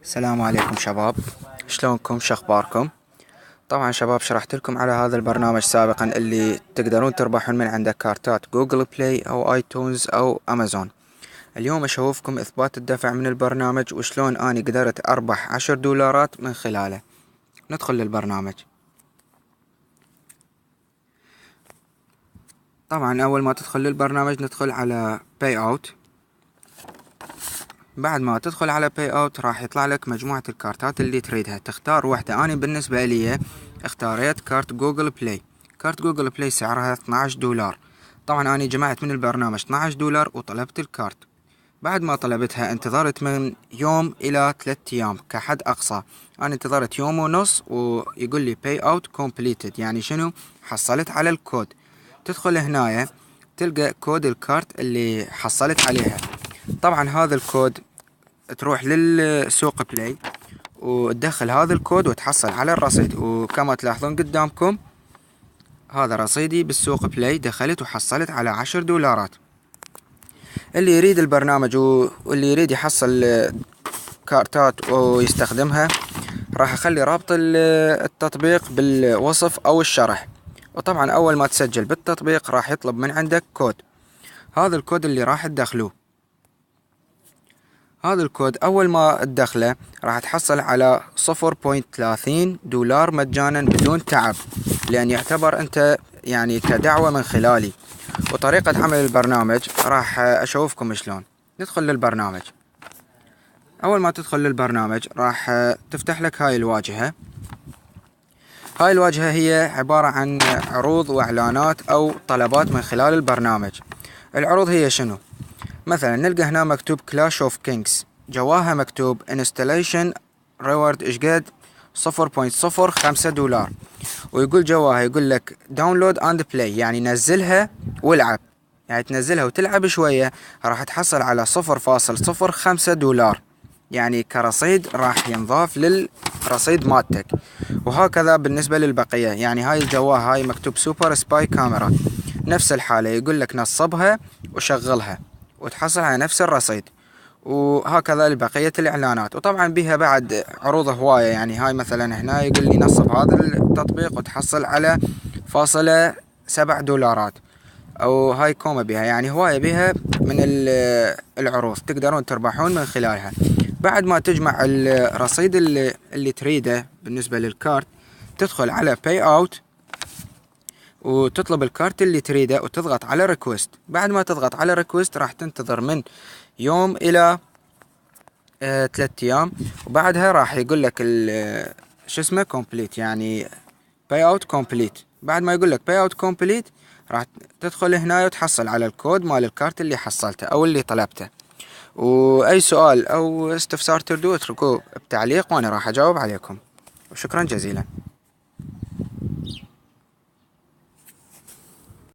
السلام عليكم شباب، شلونكم شخباركم؟ طبعا شباب شرحت لكم على هذا البرنامج سابقا اللي تقدرون تربحون من عنده كارتات جوجل بلاي او ايتونز او امازون. اليوم اشوفكم اثبات الدفع من البرنامج وشلون اني قدرت اربح $10 من خلاله. ندخل للبرنامج. طبعا اول ما تدخل للبرنامج ندخل على باي اوت. بعد ما تدخل على باي اوت راح يطلع لك مجموعة الكارتات اللي تريدها، تختار واحدة. انا بالنسبة لي اختاريت كارت جوجل بلاي. كارت جوجل بلاي سعرها $12. طبعا انا جمعت من البرنامج $12 وطلبت الكارت. بعد ما طلبتها انتظرت من يوم الى 3 ايام كحد اقصى. انا انتظرت يوم ونص ويقول لي باي اوت كومبليتد، يعني شنو؟ حصلت على الكود. تدخل هنايا تلقى كود الكارت اللي حصلت عليها. طبعا هذا الكود تروح للسوق بلاي وتدخل هذا الكود وتحصل على الرصيد. وكما تلاحظون قدامكم هذا رصيدي بالسوق بلاي، دخلت وحصلت على $10. اللي يريد البرنامج واللي يريد يحصل كارتات ويستخدمها راح اخلي رابط التطبيق بالوصف او الشرح. وطبعا اول ما تسجل بالتطبيق راح يطلب من عندك كود. هذا الكود اللي راح تدخلوه. هذا الكود أول ما تدخله راح تحصل على $0.30 مجانا بدون تعب، لأن يعتبر أنت يعني كدعوة من خلالي. وطريقة عمل البرنامج راح أشوفكم شلون. ندخل للبرنامج. أول ما تدخل للبرنامج راح تفتح لك هاي الواجهة. هاي الواجهة هي عبارة عن عروض وإعلانات أو طلبات من خلال البرنامج. العروض هي شنو؟ مثلا نلقى هنا مكتوب كلاش اوف كينجز، جواها مكتوب انستليشن ريورد ايش قد $0.05. ويقول جواها يقول لك داونلود اند بلاي، يعني نزلها والعب، يعني تنزلها وتلعب شوية راح تحصل على $0.05، يعني كرصيد راح ينضاف للرصيد مالتك. وهكذا بالنسبة للبقية، يعني هاي الجواها هاي مكتوب سوبر سباي كاميرا، نفس الحالة يقول لك نصبها وشغلها وتحصل على نفس الرصيد. وهكذا لبقية الإعلانات. وطبعا بها بعد عروض هواية، يعني هاي مثلا هنا يقول لي نصب هذا التطبيق وتحصل على $7. أو هاي كومة بها، يعني هواية بها من العروض تقدرون تربحون من خلالها. بعد ما تجمع الرصيد اللي تريده بالنسبة للكارت تدخل على باي اوت وتطلب الكارت اللي تريده وتضغط على ريكوست. بعد ما تضغط على ريكوست راح تنتظر من يوم الى 3 ايام. وبعدها راح يقول لك شو اسمه كومبليت، يعني باي اوت كومبليت. بعد ما يقول لك باي اوت كومبليت راح تدخل هنا وتحصل على الكود مال الكارت اللي حصلته او اللي طلبته. واي سؤال او استفسار تردوا اتركوه بتعليق وانا راح اجاوب عليكم. وشكرا جزيلا.